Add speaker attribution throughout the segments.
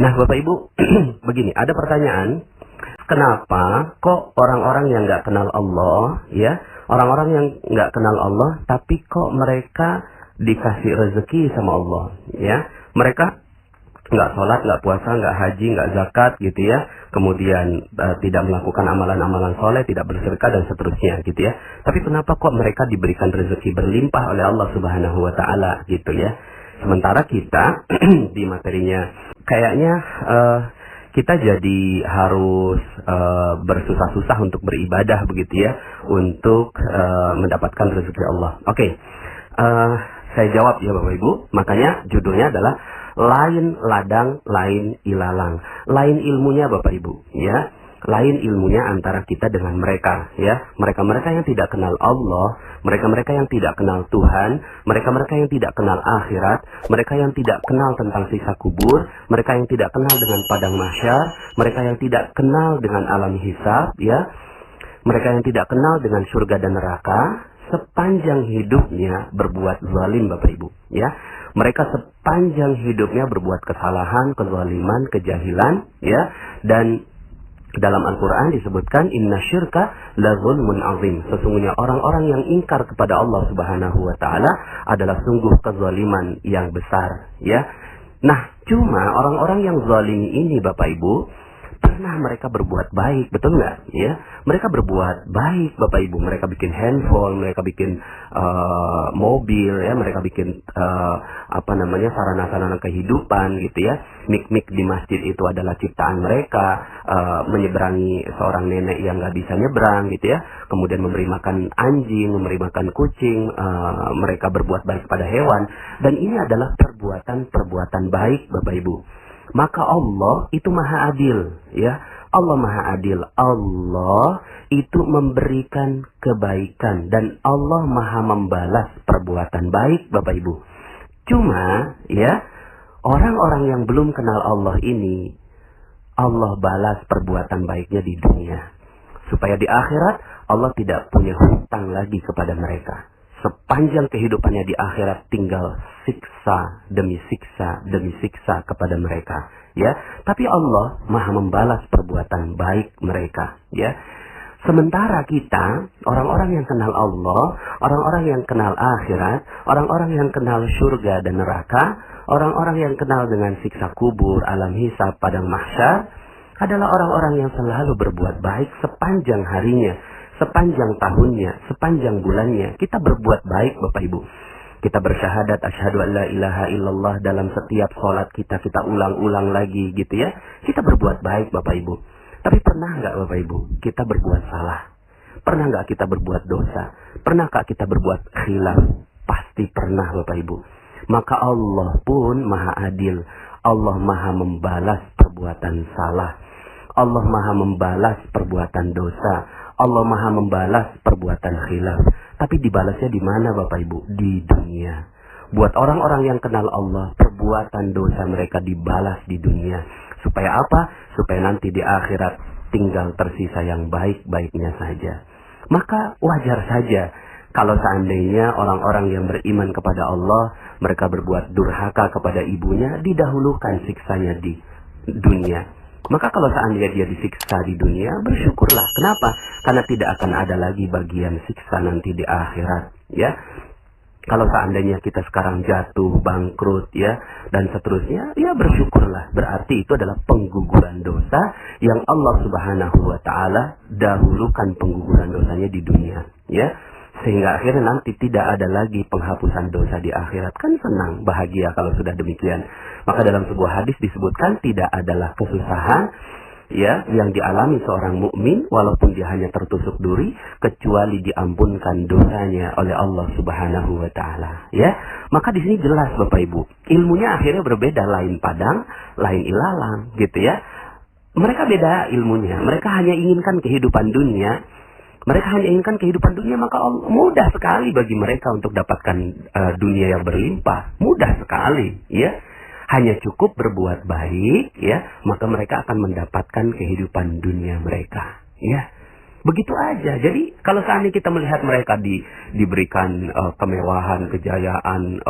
Speaker 1: Nah, Bapak Ibu, begini, ada pertanyaan, kenapa kok orang-orang yang nggak kenal Allah, ya, orang-orang yang nggak kenal Allah, tapi kok mereka dikasih rezeki sama Allah, ya, mereka nggak sholat, nggak puasa, nggak haji, nggak zakat, gitu ya, kemudian tidak melakukan amalan-amalan soleh, tidak bersedekah dan seterusnya, gitu ya. Tapi kenapa kok mereka diberikan rezeki berlimpah oleh Allah Subhanahu Wa Taala, gitu ya? Sementara kita di materinya kayaknya kita jadi harus bersusah-susah untuk beribadah, begitu ya, untuk mendapatkan rezeki Allah. Oke, saya jawab ya Bapak Ibu. Makanya judulnya adalah lain ladang, lain ilalang. Lain ilmunya Bapak Ibu, ya. Lain ilmunya antara kita dengan mereka, ya. Mereka-mereka yang tidak kenal Allah, mereka-mereka yang tidak kenal Tuhan, mereka-mereka yang tidak kenal akhirat, mereka yang tidak kenal tentang siksa kubur, mereka yang tidak kenal dengan padang mahsyar, mereka yang tidak kenal dengan alam hisab, ya. Mereka yang tidak kenal dengan surga dan neraka, sepanjang hidupnya berbuat zalim Bapak Ibu, ya. Mereka sepanjang hidupnya berbuat kesalahan, kezaliman, kejahilan, ya. Dan dalam Al-Quran disebutkan inna syirka la zulmun azim. Sesungguhnya orang-orang yang ingkar kepada Allah Subhanahu Wa Taala adalah sungguh kezaliman yang besar, ya. Nah, cuma orang-orang yang zalim ini Bapak Ibu, pernah mereka berbuat baik, betul nggak? Ya, mereka berbuat baik, Bapak Ibu. Mereka bikin handphone, mereka bikin mobil, ya, mereka bikin sarana-sarana kehidupan, gitu ya. Mik-mik di masjid itu adalah ciptaan mereka. Menyeberangi seorang nenek yang nggak bisa nyebrang, gitu ya. Kemudian memberi makan anjing, memberi makan kucing. Mereka berbuat baik pada hewan, dan ini adalah perbuatan baik, Bapak Ibu. Maka Allah itu maha adil, ya. Allah maha adil. Allah itu memberikan kebaikan dan Allah maha membalas perbuatan baik, Bapak Ibu. Cuma, ya, orang-orang yang belum kenal Allah ini, Allah balas perbuatan baiknya di dunia, supaya di akhirat Allah tidak punya hutang lagi kepada mereka. Sepanjang kehidupannya di akhirat tinggal siksa demi siksa demi siksa kepada mereka, ya. Tapi Allah maha membalas perbuatan baik mereka, ya. Sementara kita, orang-orang yang kenal Allah, orang-orang yang kenal akhirat, orang-orang yang kenal surga dan neraka, orang-orang yang kenal dengan siksa kubur, alam hisab, padang mahsyar, adalah orang-orang yang selalu berbuat baik sepanjang harinya, sepanjang tahunnya, sepanjang bulannya. Kita berbuat baik Bapak Ibu. Kita bersyahadat asyhadu an la ilaha illallah dalam setiap sholat kita ulang-ulang lagi, gitu ya. Kita berbuat baik Bapak Ibu. Tapi pernah nggak Bapak Ibu kita berbuat salah? Pernah nggak kita berbuat dosa? Pernahkah kita berbuat khilaf? Pasti pernah Bapak Ibu. Maka Allah pun maha adil. Allah maha membalas perbuatan salah. Allah maha membalas perbuatan dosa. Allah maha membalas perbuatan khilaf. Tapi dibalasnya di mana Bapak Ibu? Di dunia. Buat orang-orang yang kenal Allah, perbuatan dosa mereka dibalas di dunia. Supaya apa? Supaya nanti di akhirat tinggal tersisa yang baik-baiknya saja. Maka wajar saja kalau seandainya orang-orang yang beriman kepada Allah, mereka berbuat durhaka kepada ibunya, didahulukan siksanya di dunia. Maka kalau seandainya dia disiksa di dunia, bersyukurlah. Kenapa? Karena tidak akan ada lagi bagian siksa nanti di akhirat, ya. Kalau seandainya kita sekarang jatuh, bangkrut, ya, dan seterusnya, ya bersyukurlah. Berarti itu adalah pengguguran dosa yang Allah Subhanahu Wa Taala dahulukan pengguguran dosanya di dunia, ya. Sehingga akhirnya nanti tidak ada lagi penghapusan dosa di akhirat. Kan senang, bahagia kalau sudah demikian. Maka dalam sebuah hadis disebutkan tidak adalah kesusahan, ya, yang dialami seorang mukmin walaupun dia hanya tertusuk duri, kecuali diampunkan dosanya oleh Allah Subhanahu Wa Taala, ya. Maka di sini jelas Bapak Ibu, ilmunya akhirnya berbeda, lain padang, lain ilalang, gitu ya. Mereka beda ilmunya, mereka hanya inginkan kehidupan dunia. Mereka hanya inginkan kehidupan dunia, maka mudah sekali bagi mereka untuk dapatkan dunia yang berlimpah. Mudah sekali, ya. Hanya cukup berbuat baik, ya, maka mereka akan mendapatkan kehidupan dunia mereka, ya. Begitu aja. Jadi kalau seandainya kita melihat mereka diberikan kemewahan, kejayaan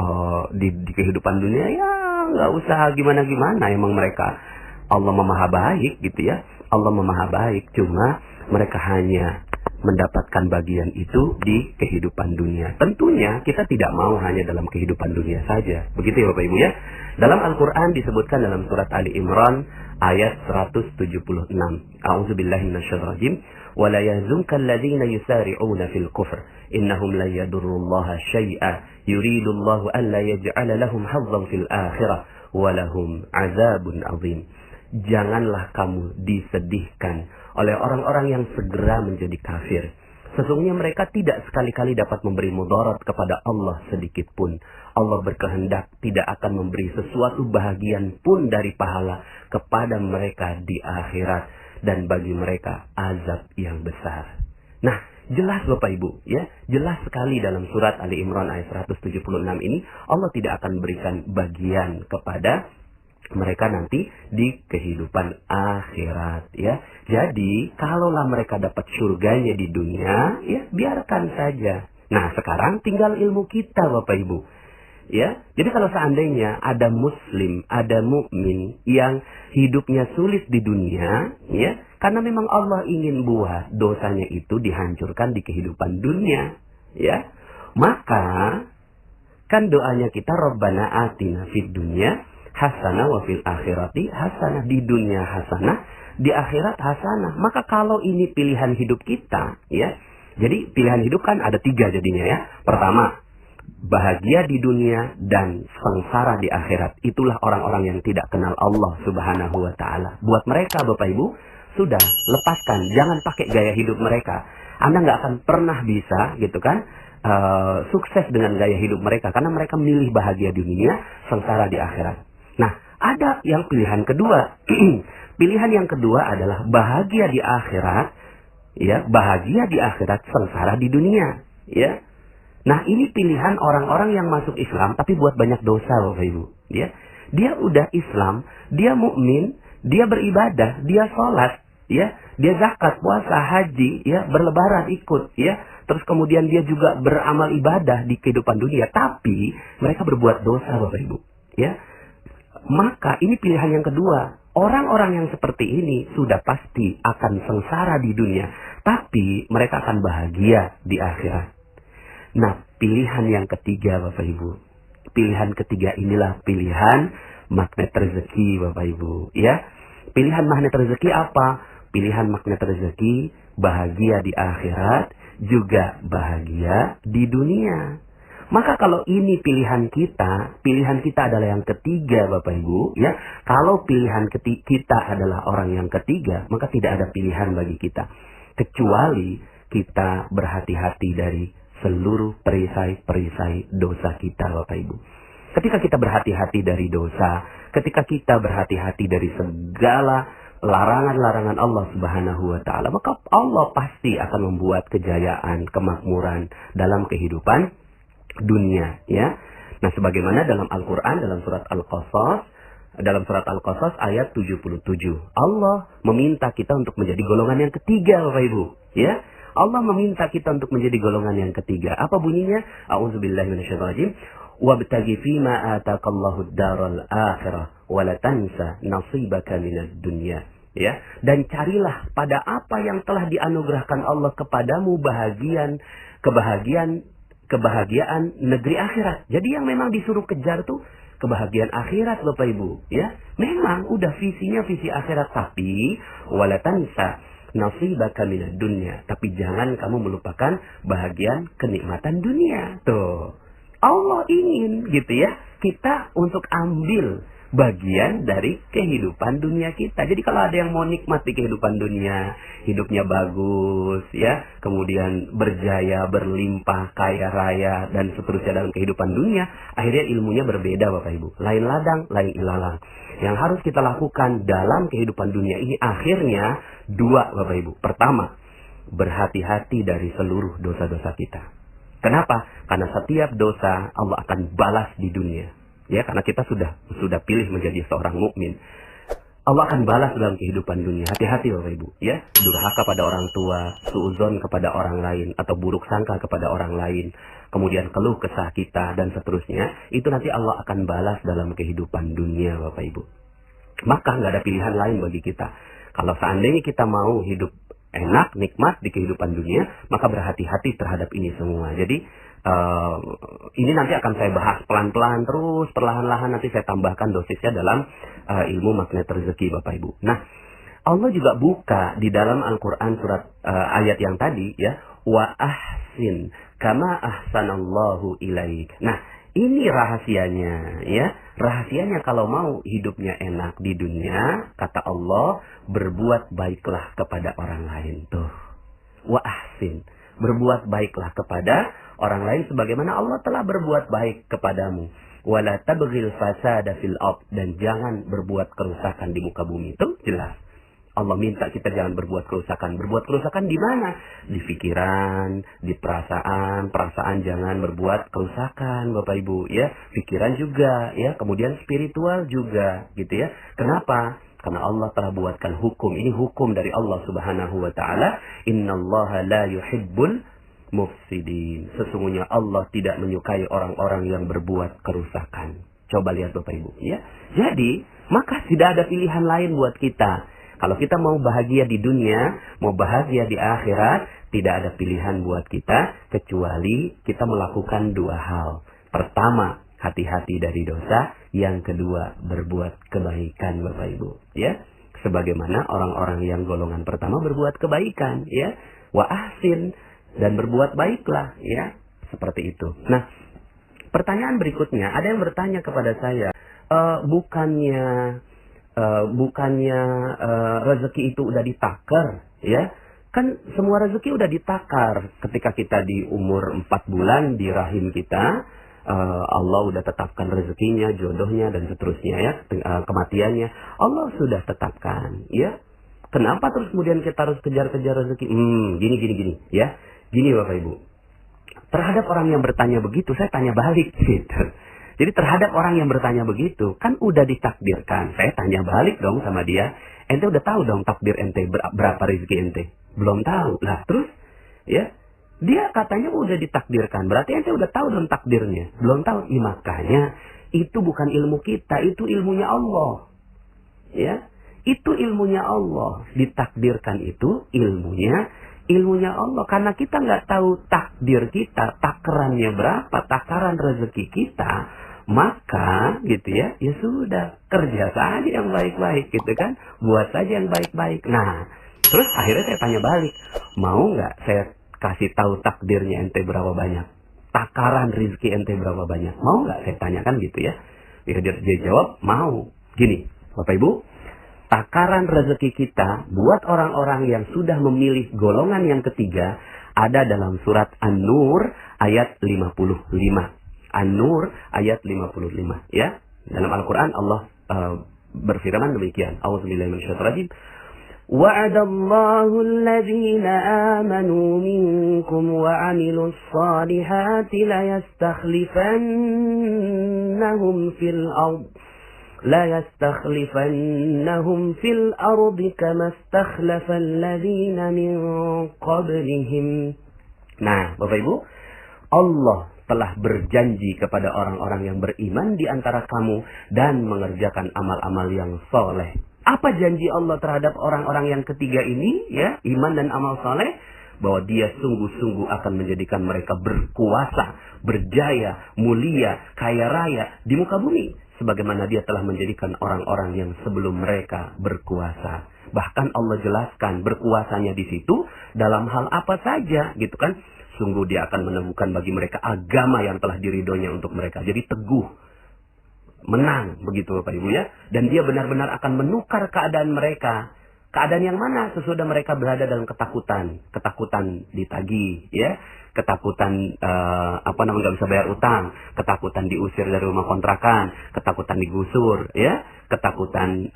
Speaker 1: di kehidupan dunia, ya nggak usah gimana-gimana emang mereka. Allah Maha Baik gitu ya. Allah Maha Baik, cuma mereka hanya mendapatkan bagian itu di kehidupan dunia. Tentunya kita tidak mau hanya dalam kehidupan dunia saja. Begitu ya Bapak Ibu ya. Dalam Al-Quran disebutkan dalam surat Ali Imran ayat 176. A'udzubillahi minasyaitonir rajim. وَلَا يَحْزُنكَ الَّذِينَ يُسَارِعُونَ فِي الْكُفْرِ إِنَّهُمْ لَن يَضُرُّوا اللَّهَ شَيْئًا يُرِيدُ اللَّهُ أَلَّا يَجْعَلَ لَهُمْ حَظًّا فِي الْآخِرَةِ وَلَهُمْ عَذَابٌ عَظِيمٌ. Janganlah kamu disedihkan oleh orang-orang yang segera menjadi kafir. Sesungguhnya mereka tidak sekali-kali dapat memberi mudarat kepada Allah sedikit pun. Allah berkehendak tidak akan memberi sesuatu bahagian pun dari pahala kepada mereka di akhirat. Dan bagi mereka azab yang besar. Nah, jelas Bapak Ibu, ya, jelas sekali dalam surat Ali Imran ayat 176 ini, Allah tidak akan berikan bagian kepada mereka nanti di kehidupan akhirat, ya. Jadi, kalaulah mereka dapat surganya di dunia, ya, biarkan saja. Nah, sekarang tinggal ilmu kita Bapak Ibu. Ya, jadi kalau seandainya ada muslim, ada mukmin yang hidupnya sulit di dunia, ya, karena memang Allah ingin buat dosanya itu dihancurkan di kehidupan dunia, ya, maka kan doanya kita Rabbana atina fid dunya hasanah wa fil akhirati hasanah, di dunia hasanah, di akhirat hasanah. Maka kalau ini pilihan hidup kita, ya, jadi pilihan hidup kan ada 3 jadinya ya. Pertama, bahagia di dunia dan sengsara di akhirat. Itulah orang-orang yang tidak kenal Allah Subhanahu wa Ta'ala. Buat mereka Bapak Ibu, sudah lepaskan, jangan pakai gaya hidup mereka. Anda nggak akan pernah bisa gitu kan sukses dengan gaya hidup mereka, karena mereka milih bahagia di dunia, sengsara di akhirat. Nah, ada yang pilihan kedua. Pilihan yang kedua adalah bahagia di akhirat, ya, bahagia di akhirat, sengsara di dunia, ya. Nah, ini pilihan orang-orang yang masuk Islam tapi buat banyak dosa Bapak Ibu, ya. Dia udah Islam, dia mukmin, dia beribadah, dia sholat, ya, dia zakat, puasa, haji, ya, berlebaran ikut, ya. Terus kemudian dia juga beramal ibadah di kehidupan dunia, tapi mereka berbuat dosa Bapak Ibu, ya. Maka ini pilihan yang kedua. Orang-orang yang seperti ini sudah pasti akan sengsara di dunia, tapi mereka akan bahagia di akhirat. Nah, pilihan yang ketiga Bapak Ibu. Pilihan ketiga inilah pilihan magnet rezeki Bapak Ibu, ya. Pilihan magnet rezeki apa? Pilihan magnet rezeki bahagia di akhirat, juga bahagia di dunia. Maka kalau ini pilihan kita adalah yang ketiga Bapak Ibu, ya. Kalau pilihan kita adalah orang yang ketiga, maka tidak ada pilihan bagi kita. Kecuali kita berhati-hati dari seluruh perisai-perisai dosa kita Bapak Ibu. Ketika kita berhati-hati dari dosa, ketika kita berhati-hati dari segala larangan-larangan Allah Subhanahu wa Ta'ala, maka Allah pasti akan membuat kejayaan, kemakmuran dalam kehidupan dunia, ya. Nah, sebagaimana dalam Al-Qur'an dalam surat Al-Qasas ayat 77, Allah meminta kita untuk menjadi golongan yang ketiga Bapak Ibu, ya. Allah meminta kita untuk menjadi golongan yang ketiga. Apa bunyinya? A'udzubillahi minasyaitonir rajim. Wabtaghi fima ataqallahu ad-daral akhirah wa la tansa nasibaka minad dunya. Ya, dan carilah pada apa yang telah dianugerahkan Allah kepadamu kebahagiaan negeri akhirat. Jadi yang memang disuruh kejar tuh kebahagiaan akhirat Bapak Ibu, ya. Memang udah visinya visi akhirat, tapi wala tansa nasibaka minad dunya, tapi jangan kamu melupakan bahagian kenikmatan dunia. Tuh, Allah ingin gitu ya, kita untuk ambil bagian dari kehidupan dunia kita. Jadi kalau ada yang mau nikmati kehidupan dunia, hidupnya bagus, ya, kemudian berjaya, berlimpah, kaya raya, dan seterusnya dalam kehidupan dunia, akhirnya ilmunya berbeda Bapak Ibu. Lain ladang, lain ilalang. Yang harus kita lakukan dalam kehidupan dunia ini akhirnya 2 Bapak Ibu. Pertama, berhati-hati dari seluruh dosa-dosa kita. Kenapa? Karena setiap dosa Allah akan balas di dunia. Ya, karena kita sudah pilih menjadi seorang mukmin. Allah akan balas dalam kehidupan dunia. Hati-hati Bapak Ibu, ya. Durhaka pada orang tua, suudzon kepada orang lain, atau buruk sangka kepada orang lain, kemudian keluh kesah kita dan seterusnya, itu nanti Allah akan balas dalam kehidupan dunia Bapak Ibu. maka nggak ada pilihan lain bagi kita. Kalau seandainya kita mau hidup enak, nikmat di kehidupan dunia, maka berhati-hati terhadap ini semua. Jadi ini nanti akan saya bahas pelan-pelan terus, perlahan-lahan nanti saya tambahkan dosisnya dalam ilmu magnet rezeki, Bapak Ibu. Nah, Allah juga buka di dalam Al-Quran surat ayat yang tadi ya, wa ahsin kama ahsanallahu ilaik. Nah, ini rahasianya ya. Rahasianya kalau mau hidupnya enak di dunia, kata Allah, berbuat baiklah kepada orang lain tuh. Wa ahsin, berbuat baiklah kepada orang lain sebagaimana Allah telah berbuat baik kepadamu. Wala tabghil fasada fil ard, dan jangan berbuat kerusakan di muka bumi. Itu jelas. Allah minta kita jangan berbuat kerusakan. Berbuat kerusakan di mana? Di pikiran, di perasaan. Perasaan jangan berbuat kerusakan, Bapak Ibu, ya. Pikiran juga, ya. Kemudian spiritual juga, gitu ya. Kenapa? Karena Allah telah buatkan hukum. Ini hukum dari Allah Subhanahu wa taala. Innallaha la yuhibbul mufsidin. Sesungguhnya Allah tidak menyukai orang-orang yang berbuat kerusakan. Coba lihat Bapak Ibu, ya. Jadi, maka tidak ada pilihan lain buat kita. Kalau kita mau bahagia di dunia, mau bahagia di akhirat, tidak ada pilihan buat kita kecuali kita melakukan dua hal. Pertama, hati-hati dari dosa. Yang kedua, berbuat kebaikan, Bapak Ibu, ya. Sebagaimana orang-orang yang golongan pertama berbuat kebaikan, ya. Wa ahsin, dan berbuat baiklah, ya. Seperti itu. Nah, pertanyaan berikutnya, ada yang bertanya kepada saya, bukannya rezeki itu udah ditakar, ya? Kan semua rezeki udah ditakar. Ketika kita di umur 4 bulan di rahim kita, Allah udah tetapkan rezekinya, jodohnya, dan seterusnya, ya. Kematiannya Allah sudah tetapkan, ya. Kenapa terus kemudian kita harus kejar-kejar rezeki? Gini, ya. Gini Bapak Ibu. Terhadap orang yang bertanya begitu, saya tanya balik, gitu. Jadi terhadap orang yang bertanya begitu, kan udah ditakdirkan. Saya tanya balik dong sama dia. Ente udah tahu dong takdir ente berapa rezeki ente? Belum tahu. Lah terus, ya, dia katanya udah ditakdirkan. Berarti ente udah tahu dong takdirnya. Belum tahu. Makanya itu bukan ilmu kita, itu ilmunya Allah. Ya, itu ilmunya Allah. Ditakdirkan itu ilmunya Allah. Karena kita nggak tahu takdir kita, takarannya berapa, takaran rezeki kita, maka gitu ya, ya sudah, kerja saja yang baik-baik gitu kan, buat saja yang baik-baik. Nah, terus akhirnya saya tanya balik, mau nggak saya kasih tahu takdirnya ente berapa banyak, takaran rezeki ente berapa banyak, mau nggak saya tanyakan gitu ya. Dia jawab mau. Gini Bapak Ibu, takaran rezeki kita buat orang-orang yang sudah memilih golongan yang ketiga ada dalam surat An-Nur ayat 55. An-Nur ayat 55, ya. Dalam Al-Qur'an Allah berfirman demikian. A'udzubillahi minasyaitonir rajim. Wa'adallahu alladhina amanu minkum wa 'amilus salihati la yastakhlifannahum fil ardh لا يستخلفنهم في الأرض كما استخلف الذين من قبلهم. Nah, Bapak Ibu, Allah telah berjanji kepada orang-orang yang beriman di antara kamu dan mengerjakan amal-amal yang soleh. Apa janji Allah terhadap orang-orang yang ketiga ini, ya, iman dan amal soleh? Bahwa dia sungguh-sungguh akan menjadikan mereka berkuasa, berjaya, mulia, kaya raya di muka bumi. Sebagaimana dia telah menjadikan orang-orang yang sebelum mereka berkuasa. Bahkan Allah jelaskan berkuasanya di situ dalam hal apa saja, gitu kan. Sungguh dia akan menemukan bagi mereka agama yang telah diridhonya untuk mereka. Jadi teguh, menang, begitu Bapak Ibu ya. Dan dia benar-benar akan menukar keadaan mereka. Keadaan yang mana? Sesudah mereka berada dalam ketakutan. Ketakutan ditagih, ya. Ketakutan nggak bisa bayar utang, ketakutan diusir dari rumah kontrakan, ketakutan digusur, ya, ketakutan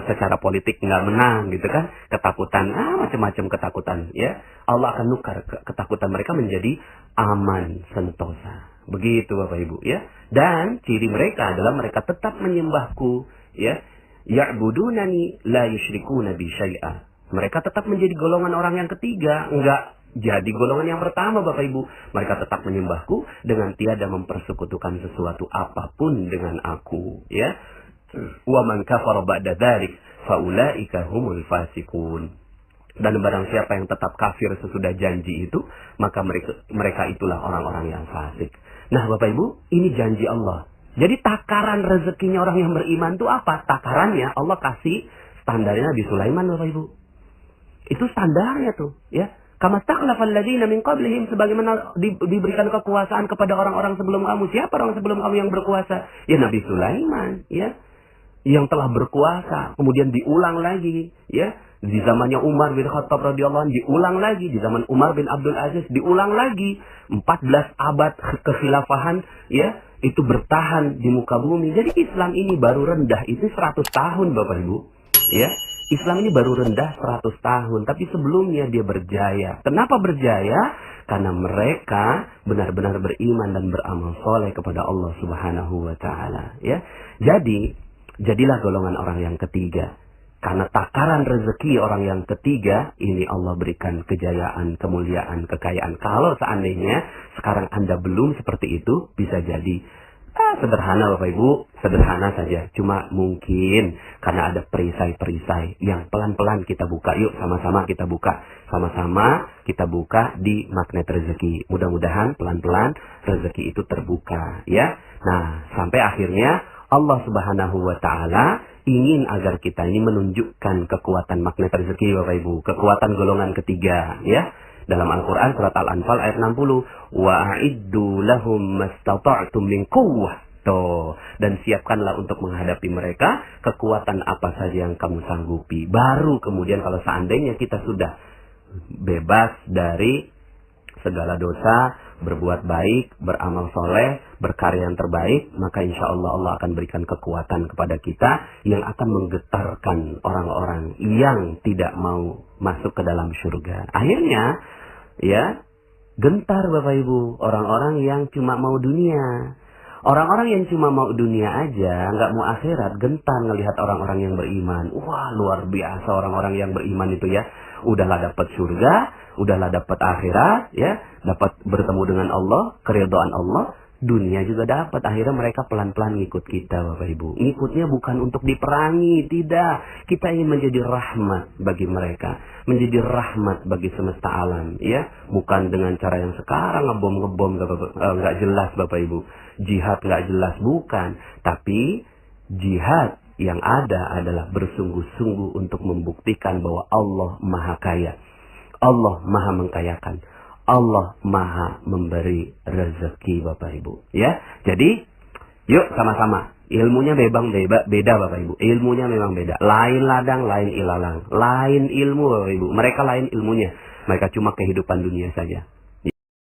Speaker 1: secara politik nggak menang, gitu kan, ketakutan macam-macam ketakutan, ya. Allah akan nukar ketakutan mereka menjadi aman sentosa, begitu Bapak Ibu, ya. Dan ciri mereka adalah mereka tetap menyembahku, ya, ya'budunani la yusyrikuna bi syai'a. Mereka tetap menjadi golongan orang yang ketiga, enggak jadi golongan yang pertama Bapak Ibu. Mereka tetap menyembahku dengan tiada mempersekutukan sesuatu apapun dengan aku, ya. Wa man kafara ba'da dzalik faulaika humul fasiqun. Dan barang siapa yang tetap kafir sesudah janji itu, maka mereka itulah orang-orang yang fasik. Nah, Bapak Ibu, ini janji Allah. Jadi takaran rezekinya orang yang beriman itu apa? Takarannya Allah kasih standarnya Nabi Sulaiman, Bapak Ibu. Itu standarnya tuh, ya. Kama ta'lafal ladzina min qablihim, sebagaimana diberikan kekuasaan kepada orang-orang sebelum kamu. Siapa orang sebelum kamu yang berkuasa? Ya Nabi Sulaiman, ya. Yang telah berkuasa, kemudian diulang lagi, ya. Di zamannya Umar bin Khattab radhiyallahu anhu diulang lagi, di zaman Umar bin Abdul Aziz diulang lagi. 14 abad kekhilafahan, ya, itu bertahan di muka bumi. Jadi Islam ini baru rendah itu 100 tahun, Bapak Ibu, ya. Islam ini baru rendah 100 tahun, tapi sebelumnya dia berjaya. Kenapa berjaya? Karena mereka benar-benar beriman dan beramal soleh kepada Allah Subhanahu wa taala, ya. Jadi, jadilah golongan orang yang ketiga. Karena takaran rezeki orang yang ketiga, ini Allah berikan kejayaan, kemuliaan, kekayaan. Kalau seandainya sekarang Anda belum seperti itu, bisa jadi sederhana Bapak Ibu, sederhana saja. Cuma mungkin karena ada perisai-perisai yang pelan-pelan kita buka. Yuk sama-sama kita buka. Sama-sama kita buka di magnet rezeki. Mudah-mudahan pelan-pelan rezeki itu terbuka, ya. Nah, sampai akhirnya Allah Subhanahu wa taala ingin agar kita ini menunjukkan kekuatan magnet rezeki, Bapak Ibu, kekuatan golongan ketiga, ya. Dalam Al-Qur'an surat Al-Anfal ayat 60, wa a'iddu lahum mastata'tum min quwwah. Dan siapkanlah untuk menghadapi mereka kekuatan apa saja yang kamu sanggupi. Baru kemudian kalau seandainya kita sudah bebas dari segala dosa, berbuat baik, beramal soleh, berkarya yang terbaik, maka insya Allah Allah akan berikan kekuatan kepada kita yang akan menggetarkan orang-orang yang tidak mau masuk ke dalam surga. Akhirnya, ya, gentar Bapak Ibu, orang-orang yang cuma mau dunia. Orang-orang yang cuma mau dunia aja, nggak mau akhirat, gentar ngelihat orang-orang yang beriman. Wah, luar biasa orang-orang yang beriman itu, ya. Udahlah dapat surga, udahlah dapat akhirat, ya, dapat bertemu dengan Allah, keridhaan Allah, dunia juga dapat. Akhirnya mereka pelan-pelan ngikut kita, Bapak Ibu. Ngikutnya bukan untuk diperangi, tidak. Kita ingin menjadi rahmat bagi mereka, menjadi rahmat bagi semesta alam, ya. Bukan dengan cara yang sekarang ngebom nggak jelas, Bapak Ibu. Jihad nggak jelas, bukan. Tapi jihad yang ada adalah bersungguh-sungguh untuk membuktikan bahwa Allah Maha Kaya, Allah Maha Mengkayakan, Allah Maha memberi rezeki, Bapak Ibu, ya. Jadi yuk sama-sama, ilmunya beda Bapak Ibu, ilmunya memang beda, lain ladang lain ilalang, lain ilmu Bapak Ibu, mereka lain ilmunya, mereka cuma kehidupan dunia saja.